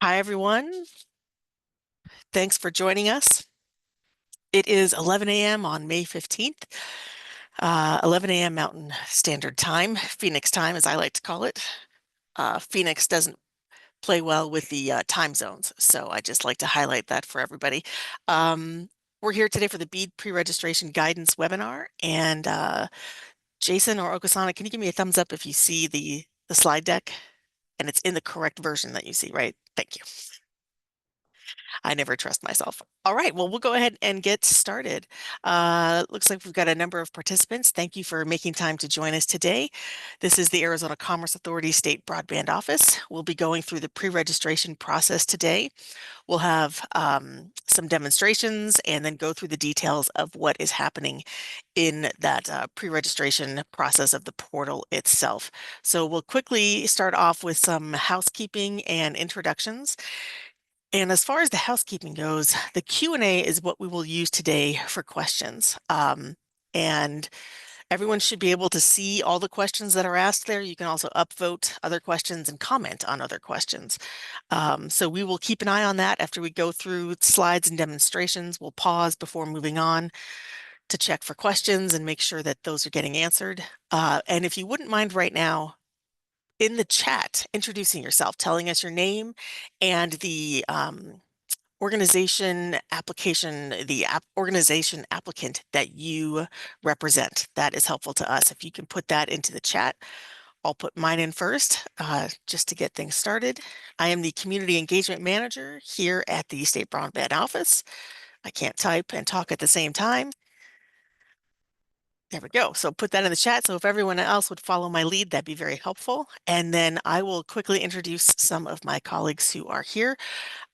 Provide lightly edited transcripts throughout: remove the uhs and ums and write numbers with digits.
Hi, everyone. Thanks for joining us. It is 11 a.m. on May 15th, 11 a.m. Mountain Standard Time, Phoenix time, as I like to call it. Phoenix doesn't play well with the time zones, so I just like to highlight that for everybody. We're here today for the BEAD pre-registration guidance webinar, and Jason or Okasana, can you give me a thumbs up if you see the slide deck? And it's in the correct version that you see, right? Thank you. I never trust myself. All right, well, we'll go ahead and get started. Looks like we've got a number of participants. Thank you for making time to join us today. This is the Arizona Commerce Authority State Broadband Office. We'll be going through the pre-registration process today. We'll have some demonstrations and then go through the details of what is happening in that pre-registration process of the portal itself. So we'll quickly start off with some housekeeping and introductions. And as far as the housekeeping goes, the Q&A is what we will use today for questions. And everyone should be able to see all the questions that are asked there. You can also upvote other questions and comment on other questions. So we will keep an eye on that after we go through slides and demonstrations. We'll pause before moving on to check for questions and make sure that those are getting answered. And if you wouldn't mind right now, in the chat, introducing yourself, telling us your name and the organization organization applicant that you represent. That is helpful to us. If you can put that into the chat, I'll put mine in first, just to get things started. I am the Community Engagement Manager here at the State Broadband Office. I can't type and talk at the same time. There we go. So put that in the chat. So if everyone else would follow my lead, that'd be very helpful. And then I will quickly introduce some of my colleagues who are here.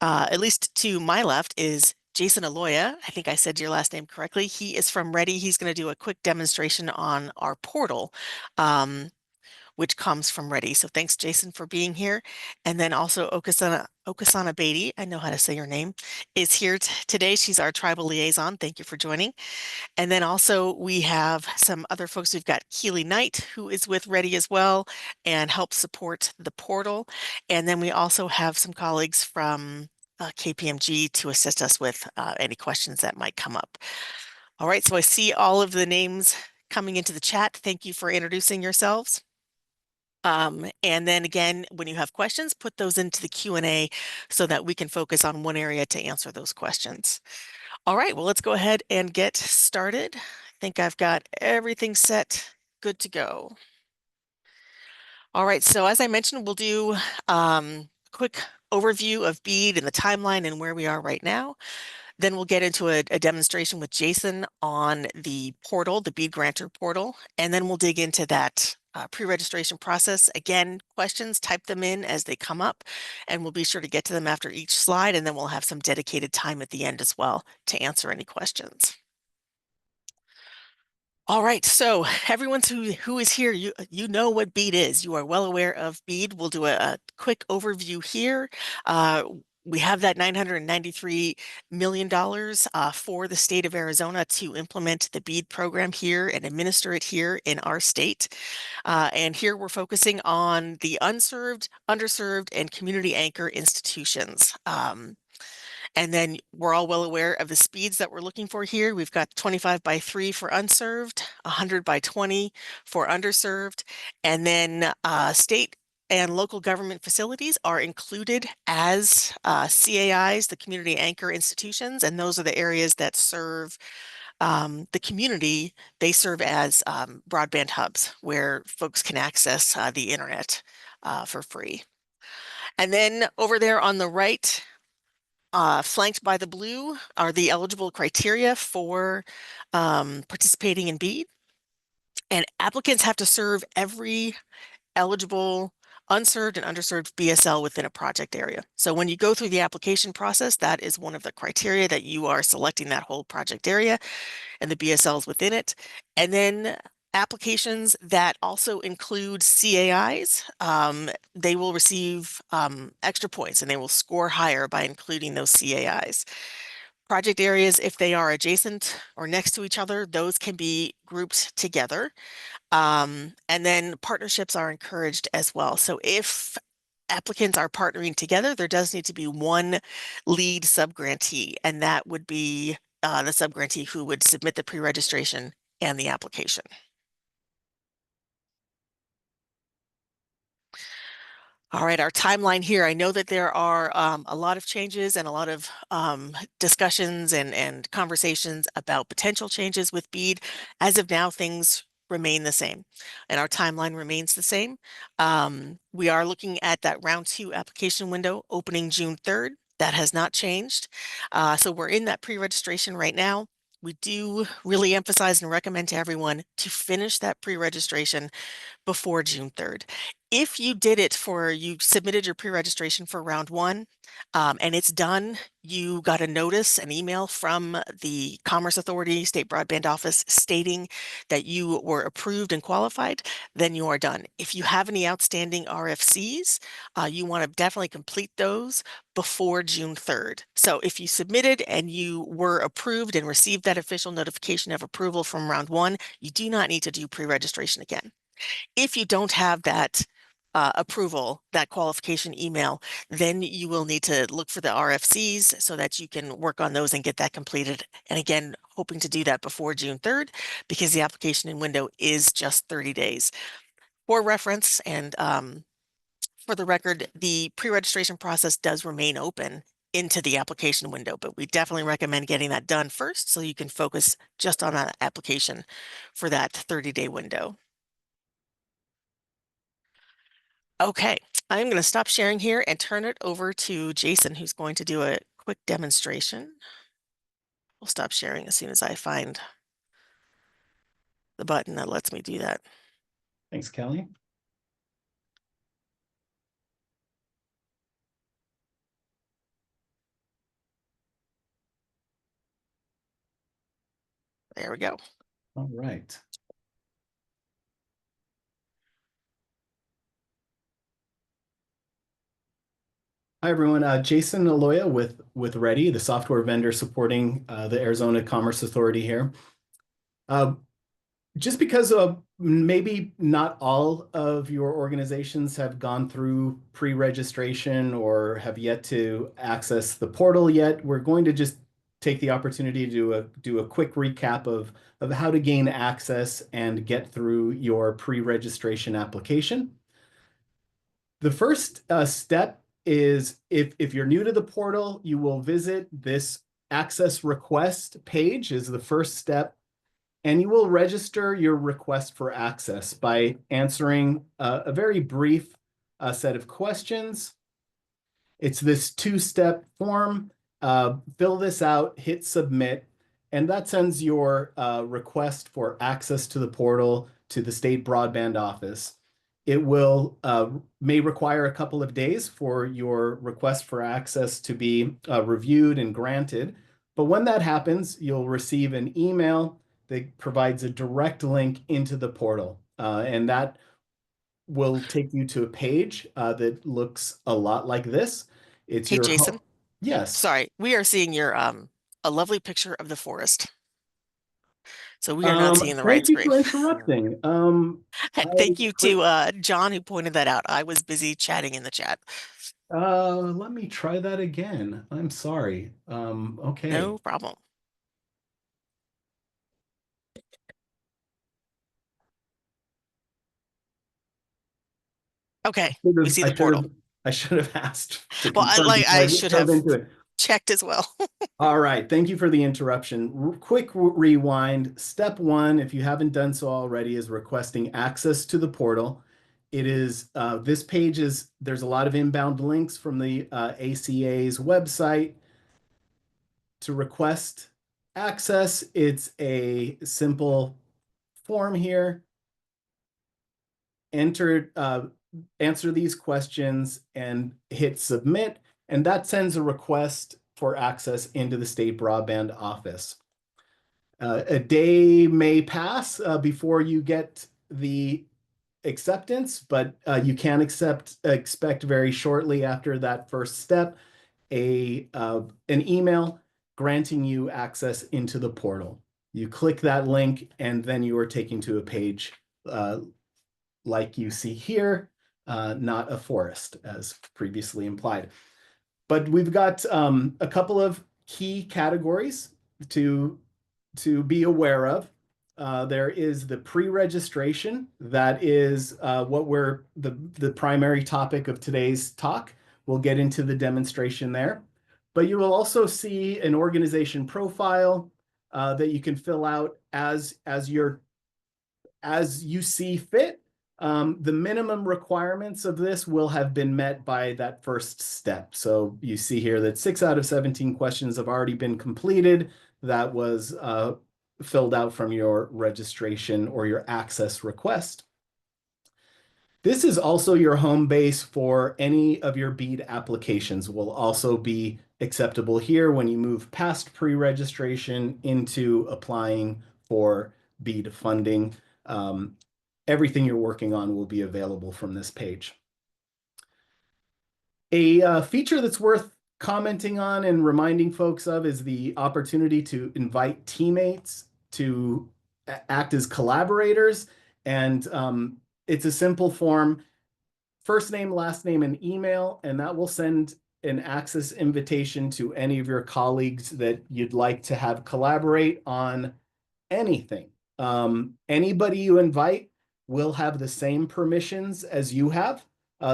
At least to my left is Jason Aloya. I think I said your last name correctly. He is from Ready. He's going to do a quick demonstration on our portal, which comes from Ready. So thanks, Jason, for being here. And then also Okasana Beatty, I know how to say your name, is here today. She's our tribal liaison. Thank you for joining. And then also we have some other folks. We've got Keely Knight, who is with Ready as well and helps support the portal. And then we also have some colleagues from KPMG to assist us with any questions that might come up. All right, so I see all of the names coming into the chat. Thank you for introducing yourselves. And then again, when you have questions, put those into the Q&A so that we can focus on one area to answer those questions. All right, well, let's go ahead and get started. I think I've got everything set, good to go. All right, so as I mentioned, we'll do a quick overview of BEAD and the timeline and where we are right now. Then we'll get into a demonstration with Jason on the portal, the BEAD grantor portal, and then we'll dig into that pre-registration process. Again, questions, type them in as they come up, and we'll be sure to get to them after each slide, and then we'll have some dedicated time at the end as well to answer any questions. All right, so everyone who is here, you know what BEAD is. You are well aware of BEAD. We'll do a quick overview here. We have that $993 million for the state of Arizona to implement the BEAD program here and administer it here in our state. And here we're focusing on the unserved, underserved, and community anchor institutions. And then we're all well aware of the speeds that we're looking for here. We've got 25 by 3 for unserved, 100 by 20 for underserved, and then state and local government facilities are included as CAIs, the community anchor institutions, and those are the areas that serve the community. They serve as broadband hubs where folks can access the internet for free. And then over there on the right, flanked by the blue are the eligible criteria for participating in BEAD. And applicants have to serve every eligible unserved and underserved BSL within a project area. So when you go through the application process, that is one of the criteria that you are selecting that whole project area and the BSLs within it. And then applications that also include CAIs, they will receive extra points and they will score higher by including those CAIs. Project areas, if they are adjacent or next to each other, those can be grouped together. And then partnerships are encouraged as well. So if applicants are partnering together, there does need to be one lead subgrantee, and that would be the subgrantee who would submit the pre-registration and the application. All right, our timeline here. I know that there are a lot of changes and a lot of discussions and conversations about potential changes with BEAD. As of now, things remain the same and our timeline remains the same. We are looking at that round 2 application window opening June 3rd. That has not changed. So we're in that pre-registration right now. We do really emphasize and recommend to everyone to finish that pre-registration before June 3rd. If you did it you submitted your pre-registration for round 1 and it's done, you got a notice, an email from the Commerce Authority State Broadband Office stating that you were approved and qualified, then you are done. If you have any outstanding RFCs, you want to definitely complete those before June 3rd. So if you submitted and you were approved and received that official notification of approval from round 1, you do not need to do pre-registration again. If you don't have that approval, that qualification email, then you will need to look for the RFCs so that you can work on those and get that completed. And again, hoping to do that before June 3rd because the application in window is just 30 days. For reference and for the record, the pre-registration process does remain open into the application window, but we definitely recommend getting that done first so you can focus just on that application for that 30-day window. Okay, I'm going to stop sharing here and turn it over to Jason, who's going to do a quick demonstration. We'll stop sharing as soon as I find the button that lets me do that. Thanks, Kelly. There we go. All right. Hi, everyone. Jason Aloya with Ready, the software vendor supporting the Arizona Commerce Authority here. Just because maybe not all of your organizations have gone through pre-registration or have yet to access the portal yet, we're going to just take the opportunity to do a quick recap of how to gain access and get through your pre-registration application. The first step is if you're new to the portal, you will visit this access request page is the first step, and you will register your request for access by answering a very brief set of questions. It's this 2-step form. Fill this out, hit submit, and that sends your request for access to the portal to the state broadband office. It will may require a couple of days for your request for access to be reviewed and granted. But when that happens, you'll receive an email that provides a direct link into the portal. And that will take you to a page that looks a lot like this. It's Hey, your Jason. Yes. Sorry, we are seeing your a lovely picture of the forest. So we are not seeing the right Thank you screen. for interrupting. And thank you to John who pointed that out. I was busy chatting in the chat. Let me try that again. I'm sorry. Okay. No problem. Okay, we see the portal. I should have asked to Well, confirm before I just should dove have into it. checked as well. All right. Thank you for the interruption. Quick rewind. Step 1, if you haven't done so already, is requesting access to the portal. It is this page there's a lot of inbound links from the ACA's website to request access. It's a simple form here. Answer these questions and hit submit, and that sends a request for access into the state broadband office. A day may pass before you get the acceptance, but you can expect very shortly after that first step an email granting you access into the portal. You click that link, and then you are taken to a page like you see here. not a forest, as previously implied. But we've got a couple of key categories to be aware of. There is the pre-registration. That is what we're the primary topic of today's talk. We'll get into the demonstration there. But you will also see an organization profile that you can fill out as you see fit. The minimum requirements of this will have been met by that first step. So you see here that 6 out of 17 questions have already been completed. That was filled out from your registration or your access request. This is also your home base for any of your BEAD applications. Will also be acceptable here when you move past pre-registration into applying for BEAD funding. Everything you're working on will be available from this page. A feature that's worth commenting on and reminding folks of is the opportunity to invite teammates to act as collaborators. And it's a simple form, first name, last name, and email, and that will send an access invitation to any of your colleagues that you'd like to have collaborate on anything. Anybody you invite will have the same permissions as you have.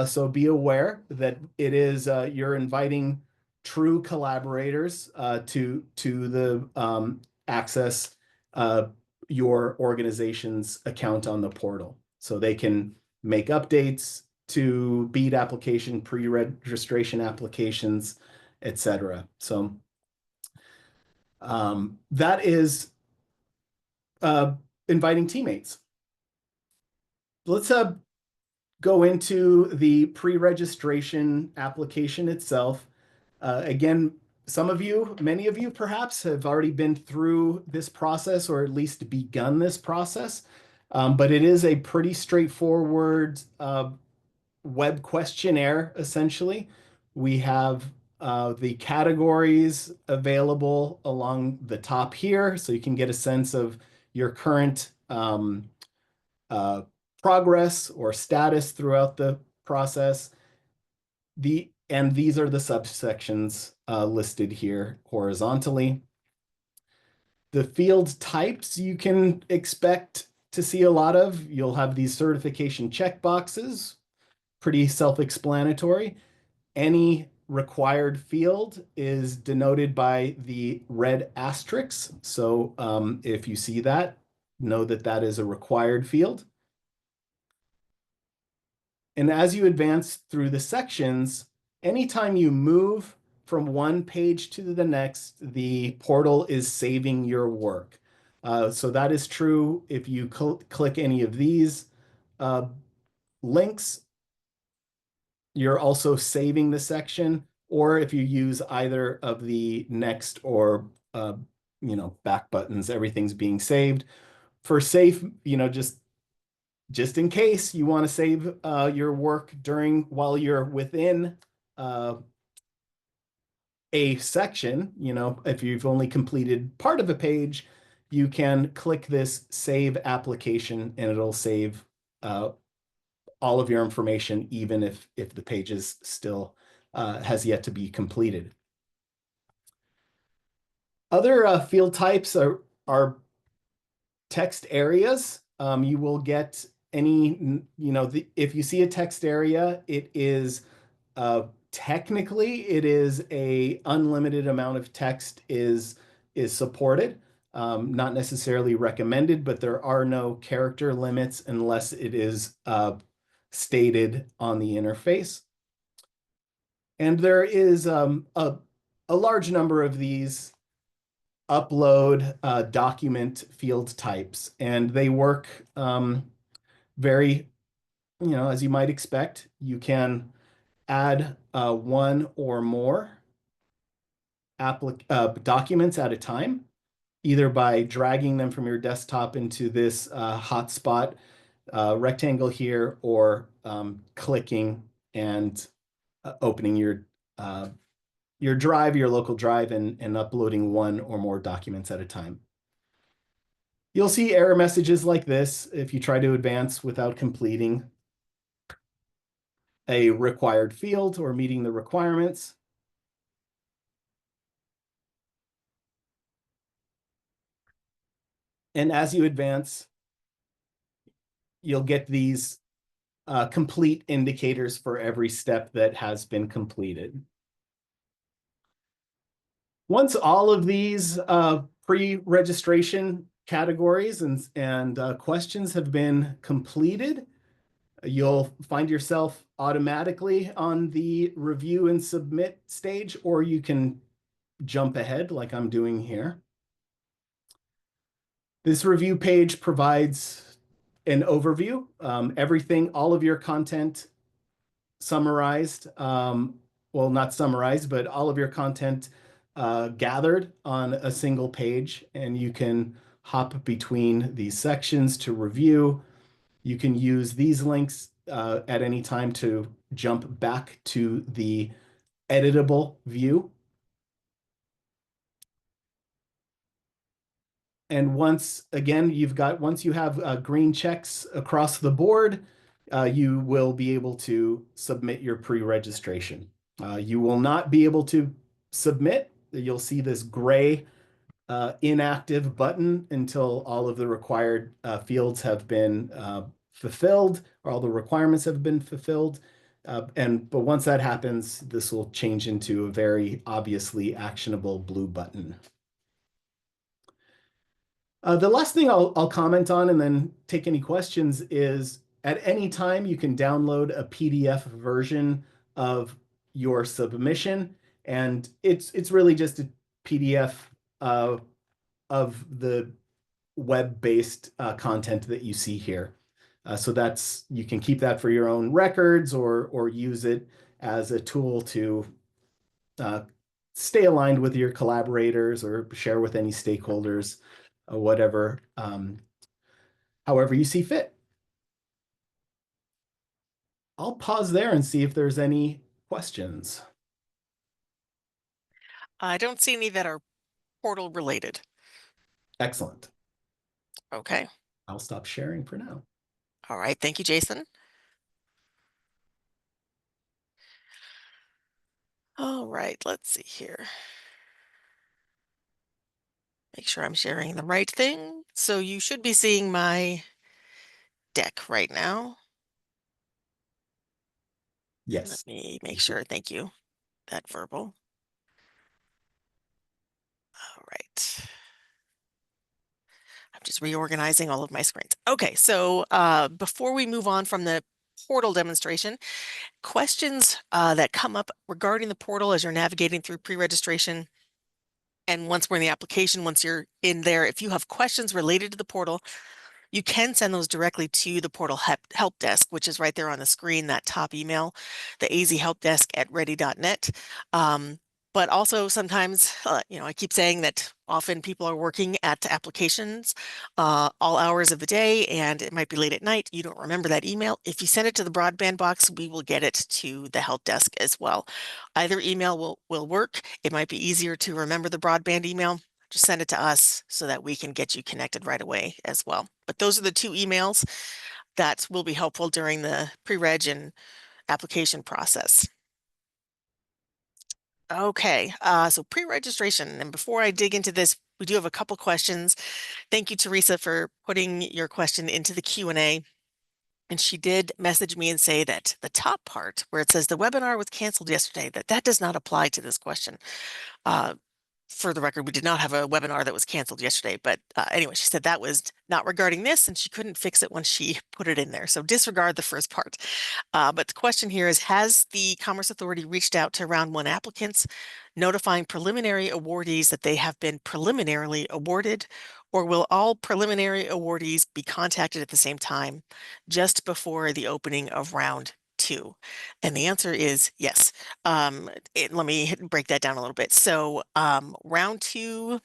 So be aware that it is you're inviting true collaborators to the access your organization's account on the portal. So they can make updates to BEAD application, pre-registration applications, etc. So that is inviting teammates. Let's go into the pre-registration application itself. Again, many of you perhaps have already been through this process or at least begun this process, but it is a pretty straightforward web questionnaire, essentially. We have the categories available along the top here, so you can get a sense of your current progress or status throughout the process. And these are the subsections listed here horizontally. The field types you can expect to see a lot of. You'll have these certification checkboxes, pretty self-explanatory. Any required field is denoted by the red asterisk. So if you see that, know that that is a required field. And as you advance through the sections, anytime you move from one page to the next, the portal is saving your work. So that is true if you click any of these links. You're also saving the section, or if you use either of the next or back buttons, everything's being saved. For safe, just in case you want to save your work while you're within a section, if you've only completed part of a page, you can click this save application and it'll save all of your information, even if the page is still has yet to be completed. Other field types are text areas. You will get any, if you see a text area, it is technically it is a unlimited amount of text is supported. Not necessarily recommended, but there are no character limits unless it is stated on the interface. And there is a large number of these upload document field types, and they work very, as you might expect. You can add one or more documents at a time, either by dragging them from your desktop into this hotspot rectangle here, or clicking and opening your drive, your local drive, and uploading one or more documents at a time. You'll see error messages like this if you try to advance without completing. a required field or meeting the requirements. And as you advance, you'll get these complete indicators for every step that has been completed. Once all of these pre-registration categories and questions have been completed, you'll find yourself automatically on the review and submit stage, or you can jump ahead like I'm doing here. This review page provides an overview, everything, all of your content summarized, well, not summarized, but all of your content gathered on a single page, and you can hop between these sections to review. You can use these links at any time to jump back to the editable view. And once again, once you have green checks across the board, you will be able to submit your pre-registration. You will not be able to submit. You'll see this gray inactive button until all of the required fields have been fulfilled, or all the requirements have been fulfilled. But once that happens, this will change into a very obviously actionable blue button. The last thing I'll comment on and then take any questions is at any time you can download a PDF version of your submission, and it's really just a PDF of the web-based content that you see here. So you can keep that for your own records or use it as a tool to stay aligned with your collaborators or share with any stakeholders, whatever, however you see fit. I'll pause there and see if there's any questions. I don't see any that are portal related. Excellent. Okay. I'll stop sharing for now. All right. Thank you, Jason. All right. Let's see here. Make sure I'm sharing the right thing. So you should be seeing my deck right now. Yes. Let me make sure. Thank you. That verbal. All right. I'm just reorganizing all of my screens. Okay, so before we move on from the portal demonstration, questions that come up regarding the portal as you're navigating through pre-registration, and once we're in the application, once you're in there, if you have questions related to the portal, you can send those directly to the portal help desk, which is right there on the screen, that top email, the azhelpdesk@ready.net. But also sometimes, I keep saying that often people are working at applications all hours of the day, and it might be late at night. You don't remember that email. If you send it to the broadband box, we will get it to the help desk as well. Either email will work. It might be easier to remember the broadband email. Just send it to us so that we can get you connected right away as well. But those are the two emails that will be helpful during the pre-reg and application process. Okay, so pre-registration. And before I dig into this, we do have a couple questions. Thank you, Teresa, for putting your question into the Q&A. And she did message me and say that the top part where it says the webinar was canceled yesterday, that does not apply to this question. For the record, we did not have a webinar that was canceled yesterday, but anyway, she said that was not regarding this and she couldn't fix it when she put it in there. So disregard the first part. But the question here is, has the Commerce Authority reached out to round one applicants, notifying preliminary awardees that they have been preliminarily awarded, or will all preliminary awardees be contacted at the same time just before the opening of round two? And the answer is yes. Let me break that down a little bit. So round two,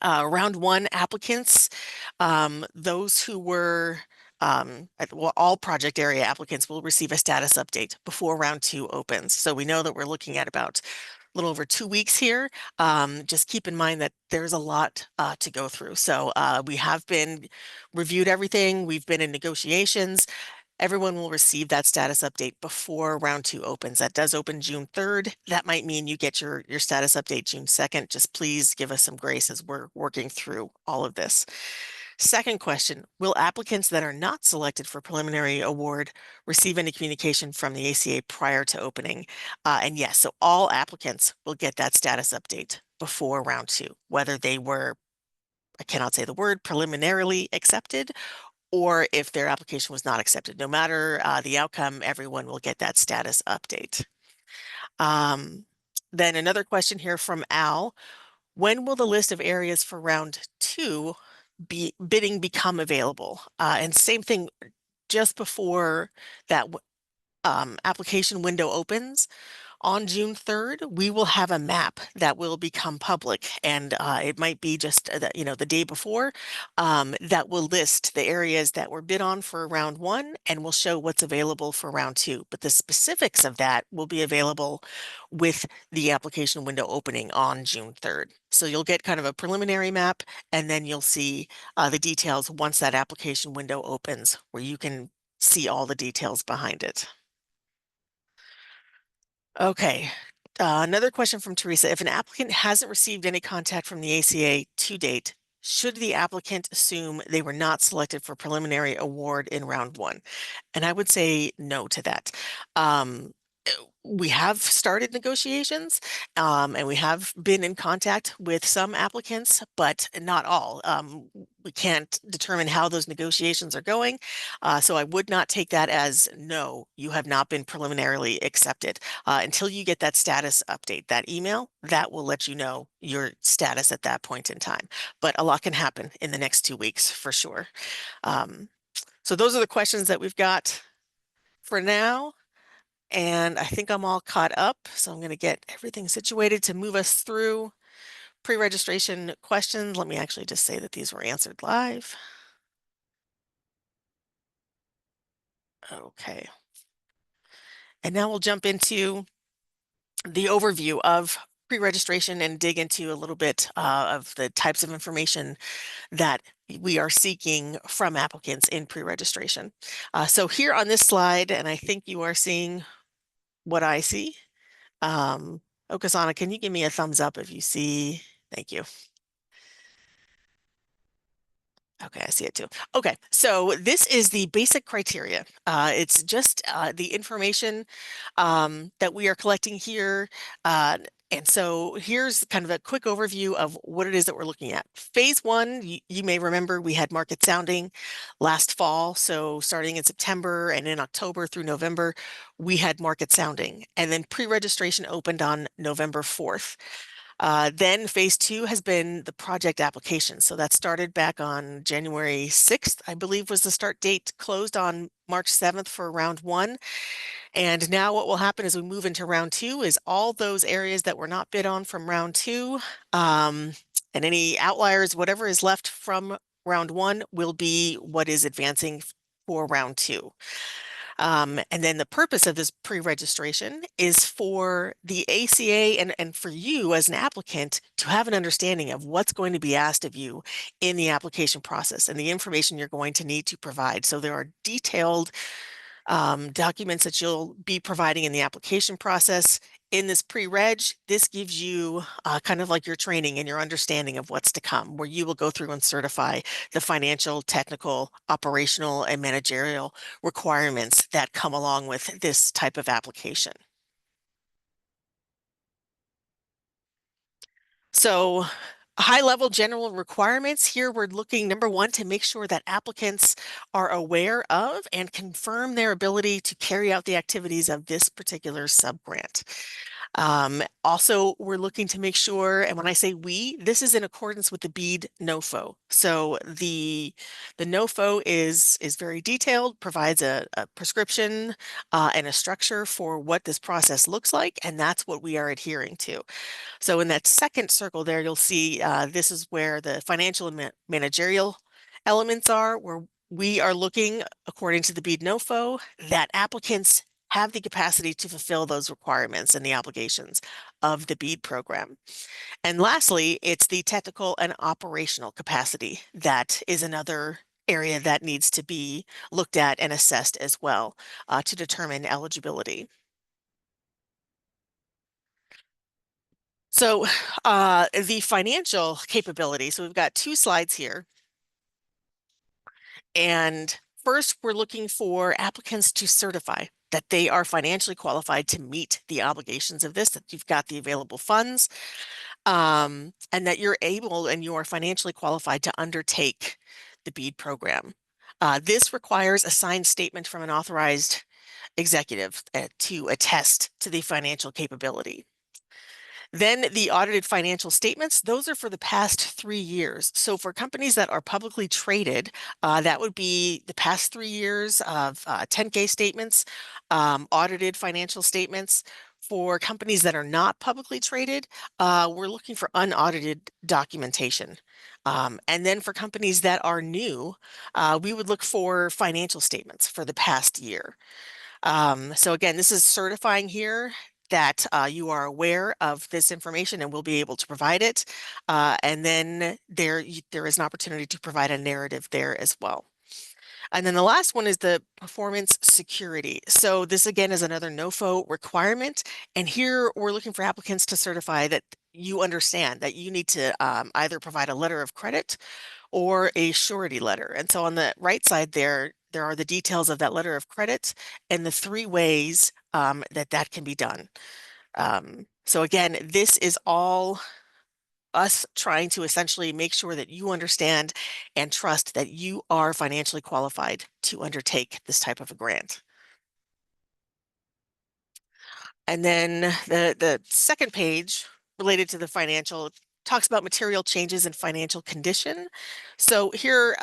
round one applicants, those who were well, all project area applicants will receive a status update before round two opens. So we know that we're looking at about a little over 2 weeks here. Just keep in mind that there's a lot to go through. So we have been reviewed everything. We've been in negotiations. everyone will receive that status update before round 2 opens. That does open June 3rd. That might mean you get your status update June 2nd. Just please give us some grace as we're working through all of this. Second question, will applicants that are not selected for preliminary award receive any communication from the ACA prior to opening? And yes, so all applicants will get that status update before round 2, whether they were, I cannot say the word, preliminarily accepted, or if their application was not accepted. No matter the outcome, everyone will get that status update. Then another question here from Al. When will the list of areas for round 2 bidding become available? And same thing, just before that application window opens, on June 3rd, we will have a map that will become public, and it might be just the day before, that will list the areas that were bid on for round 1 and will show what's available for round 2. But the specifics of that will be available with the application window opening on June 3rd. So you'll get kind of a preliminary map, and then you'll see the details once that application window opens, where you can see all the details behind it. Okay. Another question from Teresa. If an applicant hasn't received any contact from the ACA to date, should the applicant assume they were not selected for preliminary award in round 1? And I would say no to that. We have started negotiations, and we have been in contact with some applicants, but not all. We can't determine how those negotiations are going, so I would not take that as no, you have not been preliminarily accepted. Until you get that status update, that email, that will let you know your status at that point in time. But a lot can happen in the next 2 weeks for sure. So those are the questions that we've got for now. And I think I'm all caught up, so I'm going to get everything situated to move us through pre-registration questions. Let me actually just say that these were answered live. Okay. And now we'll jump into the overview of pre-registration and dig into a little bit of the types of information that we are seeking from applicants in pre-registration. So here on this slide, and I think you are seeing what I see. Okasana, can you give me a thumbs up if you see? Thank you. Okay, I see it too. Okay, so this is the basic criteria. It's just the information that we are collecting here. And so here's kind of a quick overview of what it is that we're looking at. Phase 1, you may remember we had market sounding last fall. So starting in September and in October through November, we had market sounding. And then pre-registration opened on November 4th. Then phase 2 has been the project application. So that started back on January 6th, I believe was the start date, closed on March 7th for round 1. And now what will happen as we move into round 2 is all those areas that were not bid on from round 2, and any outliers, whatever is left from round 1 will be what is advancing for round 2. And then the purpose of this pre-registration is for the ACA and for you as an applicant to have an understanding of what's going to be asked of you in the application process and the information you're going to need to provide. So there are detailed documents that you'll be providing in the application process. In this pre-reg, this gives you kind of like your training and your understanding of what's to come, where you will go through and certify the financial, technical, operational, and managerial requirements that come along with this type of application. So high-level general requirements here, we're looking, number 1, to make sure that applicants are aware of and confirm their ability to carry out the activities of this particular subgrant. Also, we're looking to make sure, and when I say we, this is in accordance with the BEAD NOFO. So the NOFO is very detailed, provides a prescription and a structure for what this process looks like, and that's what we are adhering to. So in that second circle there, you'll see this is where the financial and managerial elements are, where we are looking, according to the BEAD NOFO, that applicants have the capacity to fulfill those requirements and the obligations of the BEAD program. And lastly, it's the technical and operational capacity that is another area that needs to be looked at and assessed as well to determine eligibility. So the financial capability, so we've got two slides here. And first, we're looking for applicants to certify that they are financially qualified to meet the obligations of this, that you've got the available funds, and that you're able and you are financially qualified to undertake the BEAD program. This requires a signed statement from an authorized executive to attest to the financial capability. Then the audited financial statements, those are for the past 3 years. So for companies that are publicly traded, that would be the past 3 years of 10K statements, audited financial statements. For companies that are not publicly traded, we're looking for unaudited documentation. And then for companies that are new, we would look for financial statements for the past year. So again, this is certifying here that you are aware of this information and will be able to provide it. And then there is an opportunity to provide a narrative there as well. And then the last one is the performance security. So this again is another NOFO requirement. And here we're looking for applicants to certify that you understand that you need to either provide a letter of credit or a surety letter. And so on the right side there are the details of that letter of credit and the 3 ways that can be done. So again, this is all us trying to essentially make sure that you understand and trust that you are financially qualified to undertake this type of a grant. And then the second page related to the financial talks about material changes in financial condition. So here,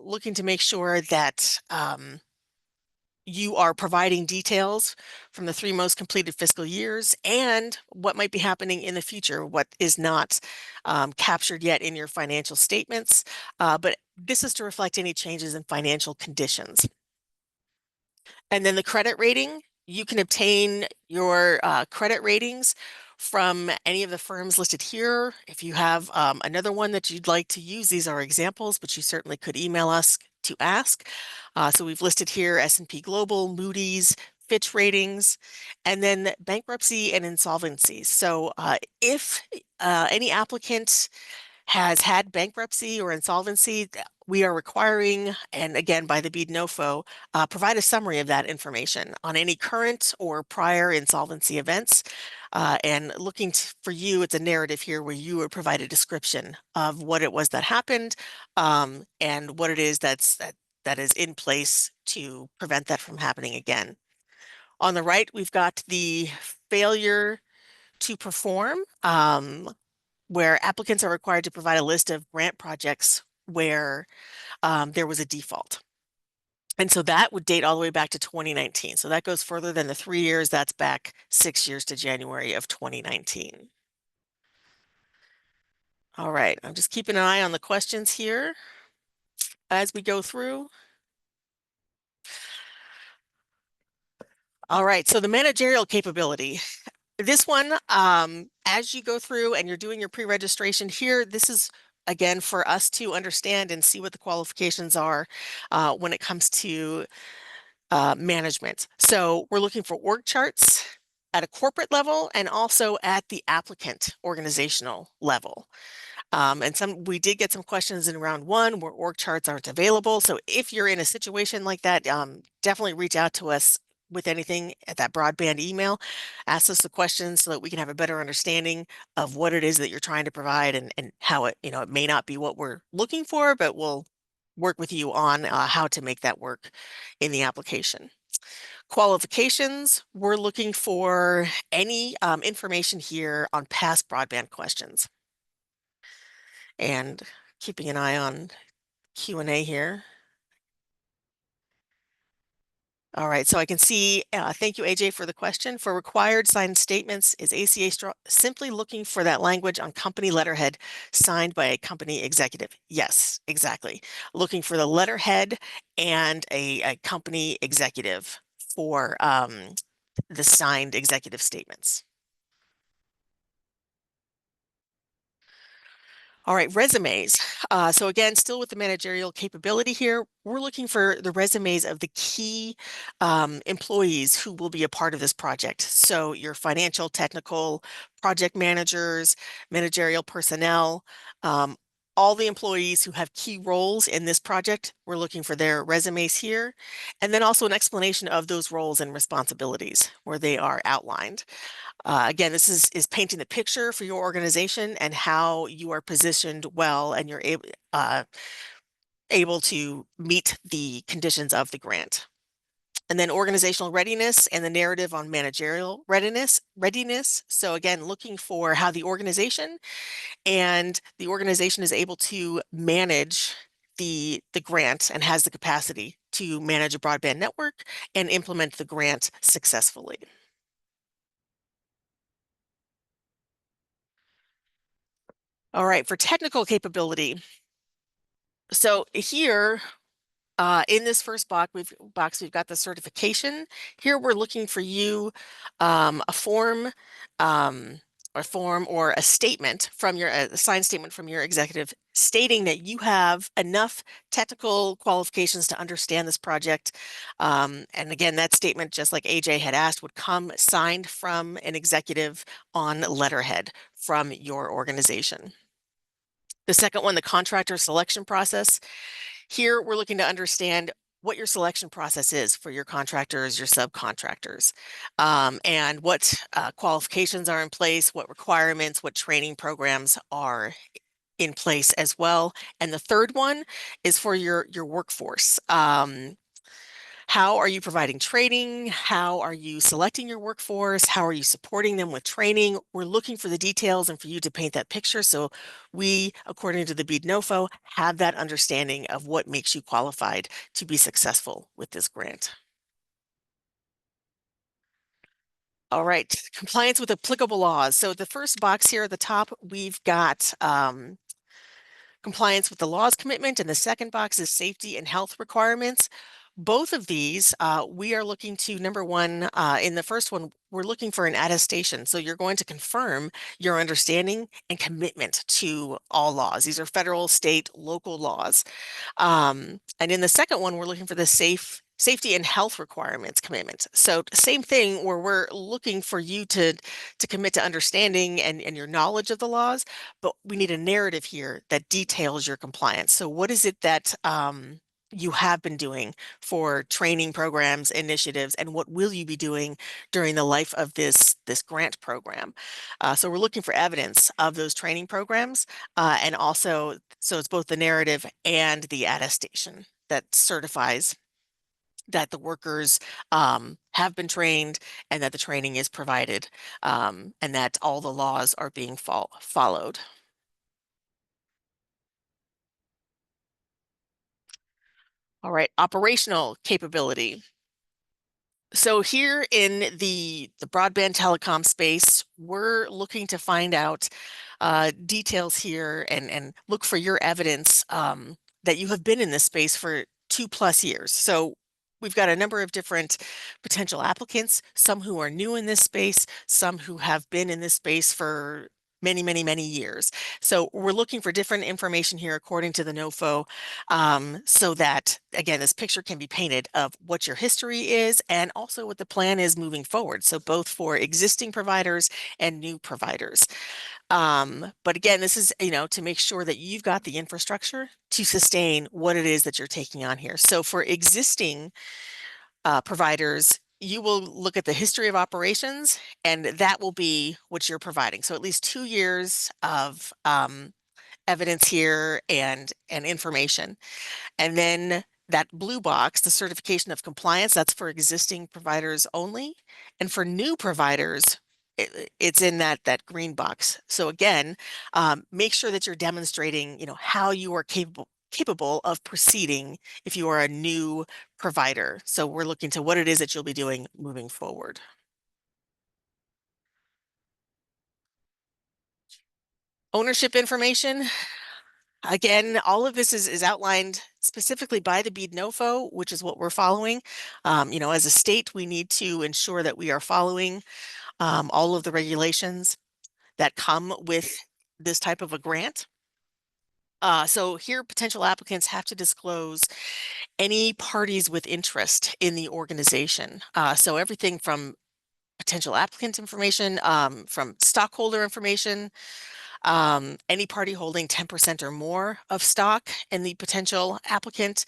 looking to make sure that you are providing details from the 3 most completed fiscal years and what might be happening in the future, what is not captured yet in your financial statements. But this is to reflect any changes in financial conditions. And then the credit rating, you can obtain your credit ratings from any of the firms listed here. If you have another one that you'd like to use, these are examples, but you certainly could email us to ask. So we've listed here S&P Global, Moody's, Fitch Ratings, and then bankruptcy and insolvency. So if any applicant has had bankruptcy or insolvency, we are requiring, and again by the BEAD NOFO, provide a summary of that information on any current or prior insolvency events. And looking for you, it's a narrative here where you would provide a description of what it was that happened and what it is that is in place to prevent that from happening again. On the right, we've got the failure to perform, where applicants are required to provide a list of grant projects where there was a default. And so that would date all the way back to 2019. So that goes further than the 3 years. That's back 6 years to January of 2019. All right, I'm just keeping an eye on the questions here as we go through. All right, so the managerial capability. This one, as you go through and you're doing your pre-registration here, this is again for us to understand and see what the qualifications are when it comes to management. So we're looking for org charts at a corporate level and also at the applicant organizational level. And we did get some questions in round 1 where org charts aren't available. So if you're in a situation like that, definitely reach out to us with anything at that broadband email. Ask us the questions so that we can have a better understanding of what it is that you're trying to provide and how it, it may not be what we're looking for, but we'll work with you on how to make that work in the application. Qualifications, we're looking for any information here on past broadband questions. And keeping an eye on Q&A here. All right, so I can see, thank you, AJ, for the question. For required signed statements, is ACA simply looking for that language on company letterhead signed by a company executive? Yes, exactly. Looking for the letterhead and a company executive for the signed executive statements. All right, resumes. So again, still with the managerial capability here, we're looking for the resumes of the key employees who will be a part of this project. So your financial, technical, project managers, managerial personnel, um, all the employees who have key roles in this project, we're looking for their resumes here. And then also an explanation of those roles and responsibilities where they are outlined. Again, this is painting the picture for your organization and how you are positioned well and you're able to meet the conditions of the grant. And then organizational readiness and the narrative on managerial readiness. So again, looking for how the organization is able to manage the grant and has the capacity to manage a broadband network and implement the grant successfully. All right, for technical capability. So here, in this first box, we've got the certification. Here we're looking for you a form, um, or a statement from a signed statement from your executive stating that you have enough technical qualifications to understand this project. And again, that statement, just like AJ had asked, would come signed from an executive on letterhead from your organization. The second one, the contractor selection process. Here, we're looking to understand what your selection process is for your contractors, your subcontractors, and what qualifications are in place, what requirements, what training programs are in place as well. And the third one is for your workforce. How are you providing training? How are you selecting your workforce? How are you supporting them with training? We're looking for the details and for you to paint that picture. So we, according to the BEAD NOFO, have that understanding of what makes you qualified to be successful with this grant. All right, compliance with applicable laws. So the first box here at the top, we've got compliance with the laws commitment, and the second box is safety and health requirements. Both of these, we are looking to, number one, in the first one, we're looking for an attestation. So you're going to confirm your understanding and commitment to all laws. These are federal, state, local laws. And in the second one, we're looking for the safety and health requirements commitment. So same thing where we're looking for you to commit to understanding and your knowledge of the laws, but we need a narrative here that details your compliance. So what is it that you have been doing for training programs, initiatives, and what will you be doing during the life of this grant program? So we're looking for evidence of those training programs, and also, so it's both the narrative and the attestation that certifies that the workers have been trained and that the training is provided, and that all the laws are being followed. All right, operational capability. So here in the broadband telecom space, we're looking to find out details here and look for your evidence that you have been in this space for 2+ years. So we've got a number of different potential applicants, some who are new in this space, some who have been in this space for many, many, many years. So we're looking for different information here according to the NOFO, so that, again, this picture can be painted of what your history is and also what the plan is moving forward. So both for existing providers and new providers. But again, this is, to make sure that you've got the infrastructure to sustain what it is that you're taking on here. So for existing providers, you will look at the history of operations, and that will be what you're providing. So at least 2 years of evidence here and information. And then that blue box, the certification of compliance, that's for existing providers only. And for new providers, it's in that green box. So again, make sure that you're demonstrating, how you are capable of proceeding if you are a new provider. So we're looking to what it is that you'll be doing moving forward. Ownership information. Again, all of this is outlined specifically by the BEAD NOFO, which is what we're following. As a state, we need to ensure that we are following all of the regulations that come with this type of a grant. So here, potential applicants have to disclose any parties with interest in the organization. So everything from potential applicant information, from stockholder information, any party holding 10% or more of stock in the potential applicant.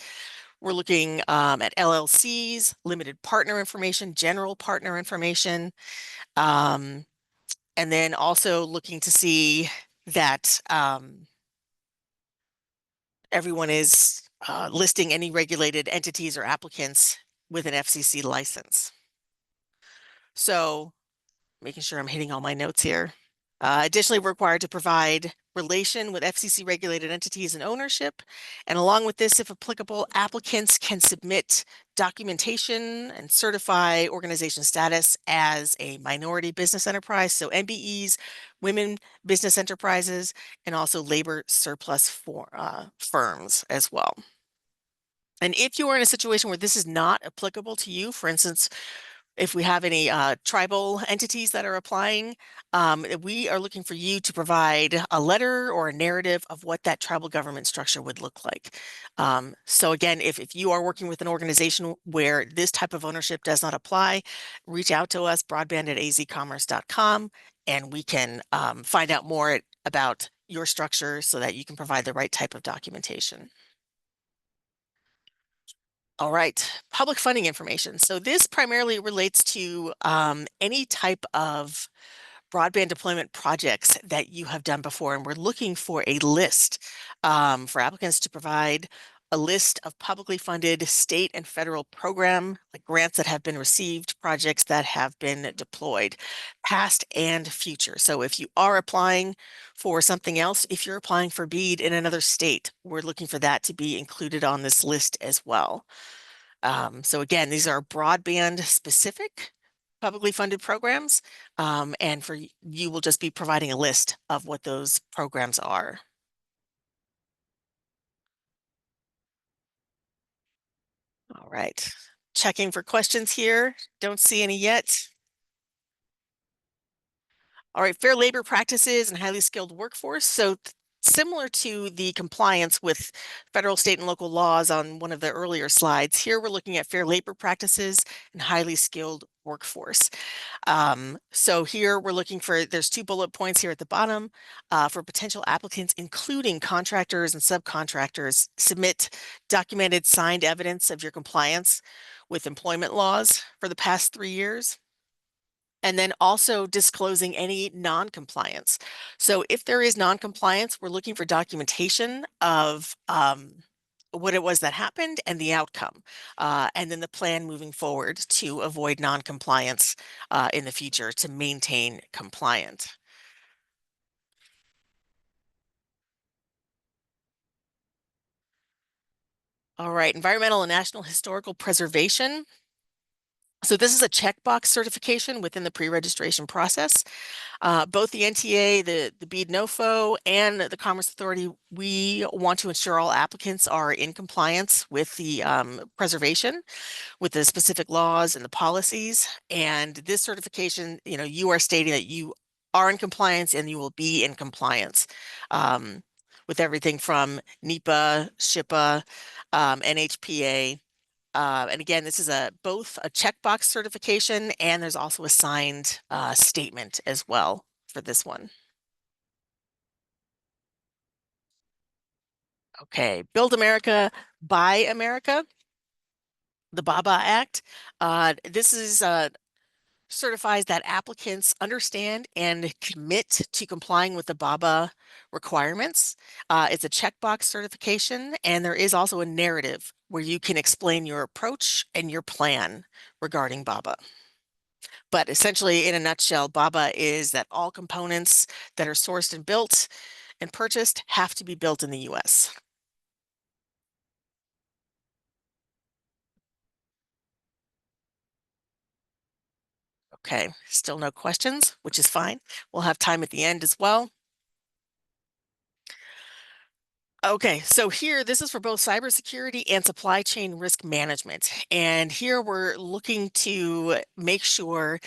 We're looking at LLCs, limited partner information, general partner information, and then also looking to see that everyone is listing any regulated entities or applicants with an FCC license. So making sure I'm hitting all my notes here. Additionally, we're required to provide relation with FCC regulated entities and ownership. And along with this, if applicable, applicants can submit documentation and certify organization status as a minority business enterprise. So MBEs, women business enterprises, and also labor surplus firms as well. And if you are in a situation where this is not applicable to you, for instance, if we have any tribal entities that are applying, we are looking for you to provide a letter or a narrative of what that tribal government structure would look like. So again, if you are working with an organization where this type of ownership does not apply, reach out to us, broadband@azcommerce.com, and we can find out more about your structure so that you can provide the right type of documentation. All right, public funding information. So this primarily relates to any type of broadband deployment projects that you have done before, and we're looking for a list for applicants to provide a list of publicly funded state and federal program, like grants that have been received, projects that have been deployed, past and future. So if you are applying for something else, if you're applying for BEAD in another state, we're looking for that to be included on this list as well. So again, these are broadband specific publicly funded programs, and for you will just be providing a list of what those programs are. All right, checking for questions here. Don't see any yet. All right, fair labor practices and highly skilled workforce. So similar to the compliance with federal, state, and local laws on one of the earlier slides, here we're looking at fair labor practices and highly skilled workforce. So here we're looking for, there's 2 bullet points here at the bottom for potential applicants, including contractors and subcontractors, submit documented signed evidence of your compliance with employment laws for the past 3 years. And then also disclosing any non-compliance. So if there is non-compliance, we're looking for documentation of what it was that happened and the outcome, and then the plan moving forward to avoid non-compliance in the future to maintain compliant. All right, environmental and national historical preservation. So this is a checkbox certification within the pre-registration process. Both the NTA, the BEAD NOFO, and the Commerce Authority, we want to ensure all applicants are in compliance with the preservation, with the specific laws and the policies. And this certification, you are stating that you are in compliance and you will be in compliance with everything from NEPA, SHPA, NHPA. And again, this is both a checkbox certification and there's also a signed statement as well for this one. Okay, Build America, Buy America, the BABA Act. This is certifies that applicants understand and commit to complying with the BABA requirements. It's a checkbox certification, and there is also a narrative where you can explain your approach and your plan regarding BABA. But essentially, in a nutshell, BABA is that all components that are sourced and built and purchased have to be built in the US. Okay, still no questions, which is fine. We'll have time at the end as well. Okay, so here, this is for both cybersecurity and supply chain risk management. And here we're looking to make sure,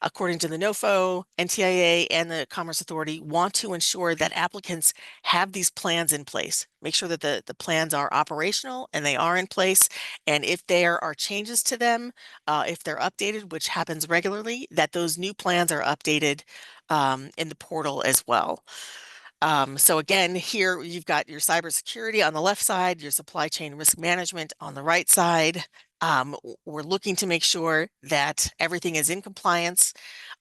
according to the NOFO, NTIA, and the Commerce Authority, want to ensure that applicants have these plans in place. Make sure that the plans are operational and they are in place. And if there are changes to them, if they're updated, which happens regularly, that those new plans are updated in the portal as well. So again, here you've got your cybersecurity on the left side, your supply chain risk management on the right side. We're looking to make sure that everything is in compliance,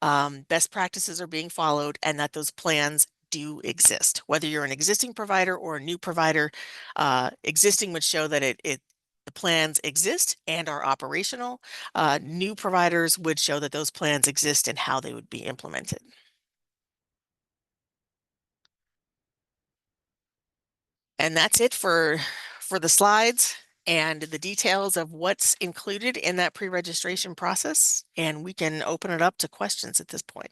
best practices are being followed, and that those plans do exist. Whether you're an existing provider or a new provider, existing would show that the plans exist and are operational. New providers would show that those plans exist and how they would be implemented. And that's it for the slides and the details of what's included in that pre-registration process. And we can open it up to questions at this point.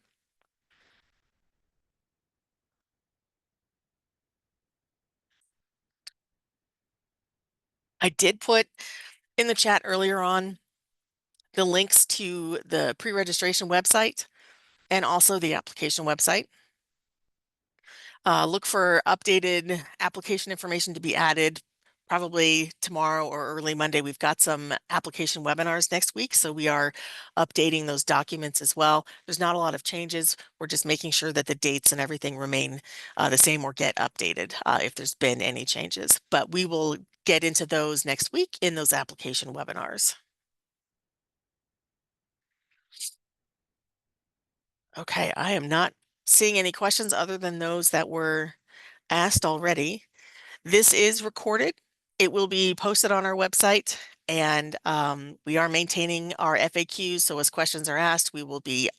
I did put in the chat earlier on the links to the pre-registration website and also the application website. Look for updated application information to be added probably tomorrow or early Monday. We've got some application webinars next week, so we are updating those documents as well. There's not a lot of changes. We're just making sure that the dates and everything remain the same or get updated if there's been any changes. But we will get into those next week in those application webinars. Okay, I am not seeing any questions other than those that were asked already. This is recorded. It will be posted on our website, and we are maintaining our FAQs. So as questions are asked, we will be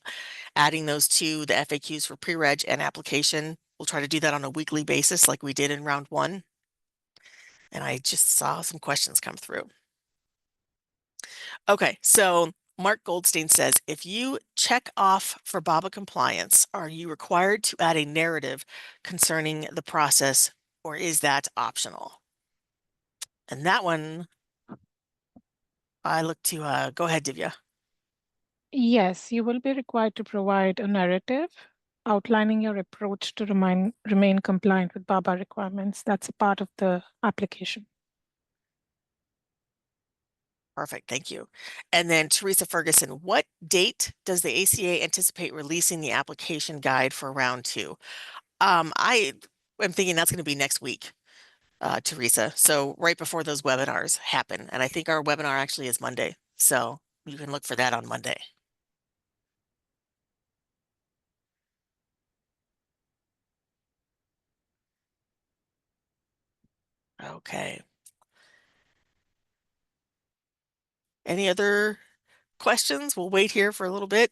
adding those to the FAQs for pre-reg and application. We'll try to do that on a weekly basis like we did in round one. And I just saw some questions come through. Okay, so Mark Goldstein says, if you check off for BABA compliance, are you required to add a narrative concerning the process, or is that optional? And that one, I look to, go ahead, Divya. Yes, you will be required to provide a narrative outlining your approach to remain compliant with BABA requirements. That's a part of the application. Perfect, thank you. And then Teresa Ferguson, what date does the ACA anticipate releasing the application guide for round two? I am thinking that's going to be next week, Teresa. So right before those webinars happen. And I think our webinar actually is Monday. So you can look for that on Monday. Okay. Any other questions? We'll wait here for a little bit.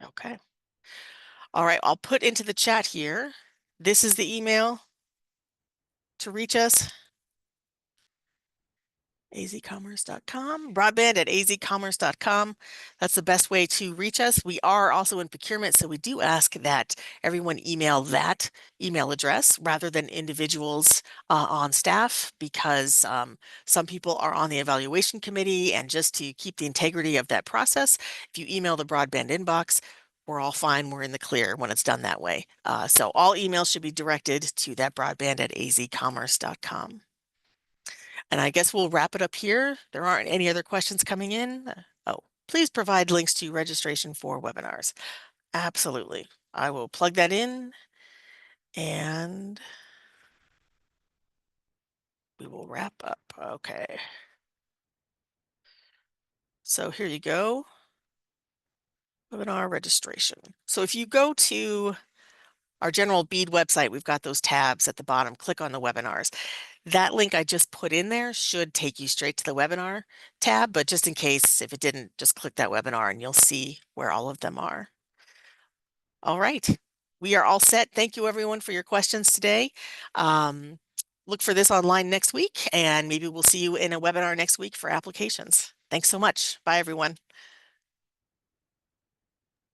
Okay. All right, I'll put into the chat here. This is the email to reach us. azcommerce.com, broadband at azcommerce.com. That's the best way to reach us. We are also in procurement, so we do ask that everyone email that email address rather than individuals on staff, because some people are on the evaluation committee, and just to keep the integrity of that process, if you email the broadband inbox, we're all fine. We're in the clear when it's done that way. So all emails should be directed to that broadband at azcommerce.com. And I guess we'll wrap it up here. There aren't any other questions coming in. Oh, please provide links to registration for webinars. Absolutely. I will plug that in and we will wrap up. Okay. So here you go. Webinar registration. So if you go to our general BEAD website, we've got those tabs at the bottom. Click on the webinars. That link I just put in there should take you straight to the webinar tab, but just in case, if it didn't, just click that webinar and you'll see where all of them are. All right, we are all set. Thank you everyone for your questions today. Look for this online next week, and maybe we'll see you in a webinar next week for applications. Thanks so much. Bye everyone.